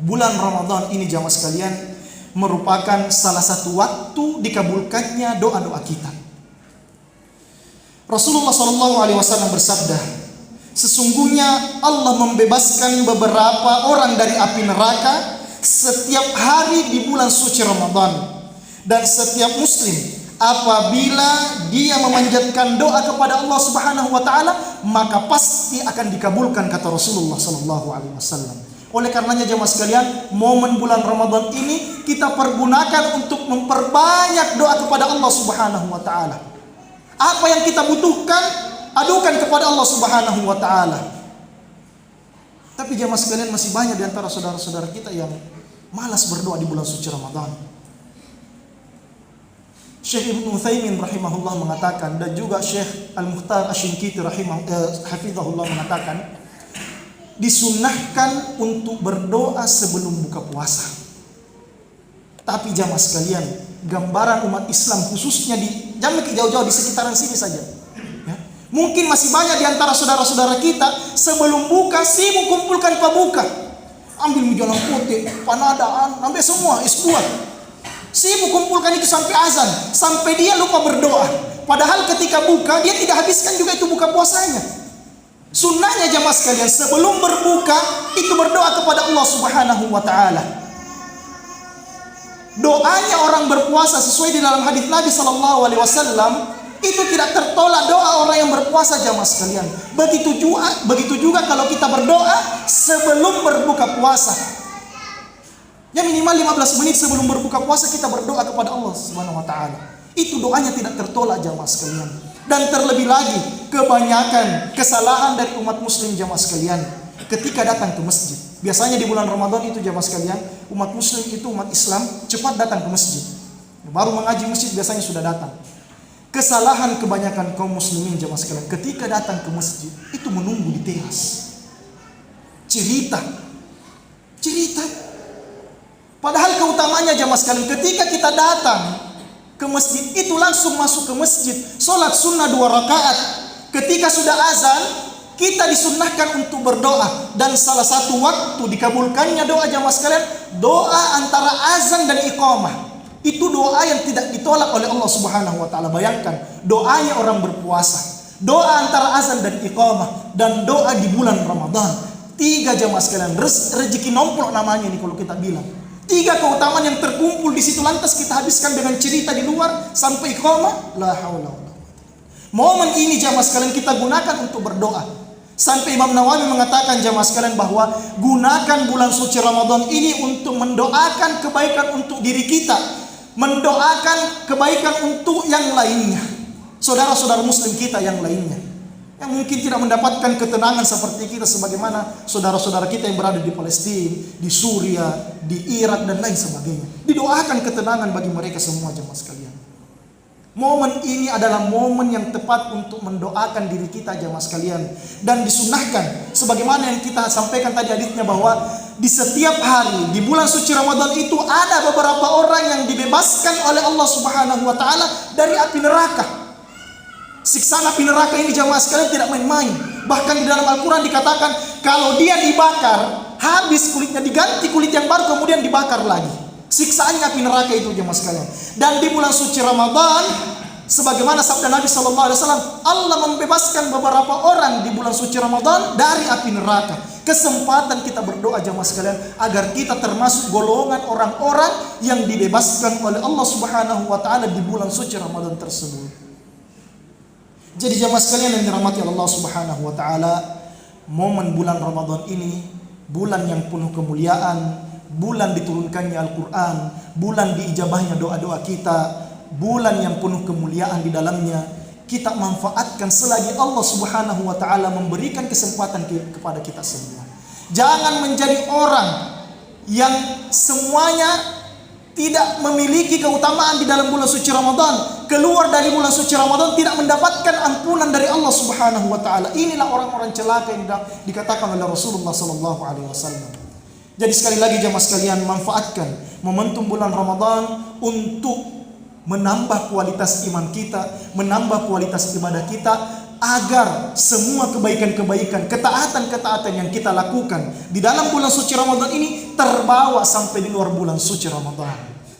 bulan Ramadan ini jamaah sekalian merupakan salah satu waktu dikabulkannya doa-doa kita. Rasulullah SAW bersabda, sesungguhnya Allah membebaskan beberapa orang dari api neraka setiap hari di bulan suci Ramadan. Dan setiap muslim apabila dia memanjatkan doa kepada Allah Subhanahu wa taala, maka pasti akan dikabulkan, kata Rasulullah SAW. Oleh karenanya jemaah sekalian, momen bulan Ramadan ini kita pergunakan untuk memperbanyak doa kepada Allah Subhanahu wa taala. Apa yang kita butuhkan, adukan kepada Allah Subhanahu wa taala. Tapi jemaah sekalian, masih banyak di antara saudara-saudara kita yang malas berdoa di bulan suci Ramadan. Syekh Ibnu Utsaimin rahimahullah mengatakan, dan juga Syekh Al-Mukhtar Asy-Syinkiti hafizahullah mengatakan, disunnahkan untuk berdoa sebelum buka puasa. Tapi jamaah sekalian, gambaran umat Islam khususnya jangan jauh-jauh di sekitaran sini saja. Ya. Mungkin masih banyak di antara saudara-saudara kita sebelum buka sibuk kumpulkan pabuka, ambil mijalan putih, panadaan, ambil semua es buah. Sibuk kumpulkan itu sampai azan, sampai dia lupa berdoa. Padahal ketika buka dia tidak habiskan juga itu buka puasanya. Sunnahnya jamaah sekalian, sebelum berbuka itu berdoa kepada Allah Subhanahu wa taala. Doanya orang berpuasa sesuai di dalam hadis Nabi sallallahu alaihi wasallam itu tidak tertolak doa orang yang berpuasa jamaah sekalian. Begitu juga kalau kita berdoa sebelum berbuka puasa. Ya minimal 15 menit sebelum berbuka puasa kita berdoa kepada Allah Subhanahu wa taala. Itu doanya tidak tertolak jamaah sekalian. Dan terlebih lagi, kebanyakan kesalahan dari umat muslim jamaah sekalian ketika datang ke masjid. Biasanya di bulan Ramadan itu jamaah sekalian, umat muslim itu, umat Islam cepat datang ke masjid. Baru mengaji masjid biasanya sudah datang. Kesalahan kebanyakan kaum muslimin jamaah sekalian ketika datang ke masjid itu menunggu di teras. Cerita. Padahal keutamaannya jamaah sekalian ketika kita datang ke masjid itu langsung masuk ke masjid, sholat sunnah 2 rakaat. Ketika sudah azan, kita disunnahkan untuk berdoa. Dan salah satu waktu dikabulkannya doa jamaah sekalian, doa antara azan dan iqamah. Itu doa yang tidak ditolak oleh Allah Subhanahu wa taala. Bayangkan, doanya orang berpuasa, doa antara azan dan iqamah, dan doa di bulan Ramadan. 3 jamaah sekalian, rezeki nomplok namanya ini kalau kita bilang. 3 keutamaan yang terkumpul di situ, lantas kita habiskan dengan cerita di luar sampai iqamah. La haula wala quwwata. Momen ini jamaah sekalian kita gunakan untuk berdoa. Sampai Imam Nawawi mengatakan jamaah sekalian bahwa gunakan bulan suci Ramadan ini untuk mendoakan kebaikan untuk diri kita, mendoakan kebaikan untuk yang lainnya, saudara-saudara muslim kita yang lainnya, yang mungkin tidak mendapatkan ketenangan seperti kita, sebagaimana saudara-saudara kita yang berada di Palestina, di Suriah, di Irak dan lain sebagainya. Didoakan ketenangan bagi mereka semua jemaah sekalian. Momen ini adalah momen yang tepat untuk mendoakan diri kita jemaah sekalian, dan disunahkan sebagaimana yang kita sampaikan tadi hadisnya, bahwa di setiap hari di bulan suci Ramadan itu ada beberapa orang yang dibebaskan oleh Allah Subhanahu wa taala dari api neraka. Siksaan api neraka ini jamaah sekalian tidak main-main. Bahkan di dalam Al-Quran dikatakan kalau dia dibakar, habis kulitnya, diganti kulit yang baru, kemudian dibakar lagi. Siksaannya api neraka itu jamaah sekalian. Dan di bulan suci Ramadan, sebagaimana sabda Nabi SAW, Allah membebaskan beberapa orang di bulan suci Ramadan dari api neraka. Kesempatan kita berdoa jamaah sekalian agar kita termasuk golongan orang-orang yang dibebaskan oleh Allah Subhanahu wa taala di bulan suci Ramadan tersebut. Jadi jamaah sekalian yang dirahmati Allah Subhanahu wa taala, momen bulan Ramadan ini bulan yang penuh kemuliaan, bulan diturunkannya Al-Qur'an, bulan diijabahnya doa-doa kita, bulan yang penuh kemuliaan di dalamnya. Kita manfaatkan selagi Allah Subhanahu wa taala memberikan kesempatan kepada kita semua. Jangan menjadi orang yang semuanya tidak memiliki keutamaan di dalam bulan suci Ramadan, keluar dari bulan suci Ramadan tidak mendapatkan ampunan dari Allah Subhanahu wa taala. Inilah orang-orang celaka yang dikatakan oleh Rasulullah sallallahu alaihi wasallam. Jadi sekali lagi jemaah sekalian, manfaatkan momentum bulan Ramadan untuk menambah kualitas iman kita, menambah kualitas ibadah kita, agar semua kebaikan-kebaikan, ketaatan-ketaatan yang kita lakukan di dalam bulan suci Ramadan ini terbawa sampai di luar bulan suci Ramadan.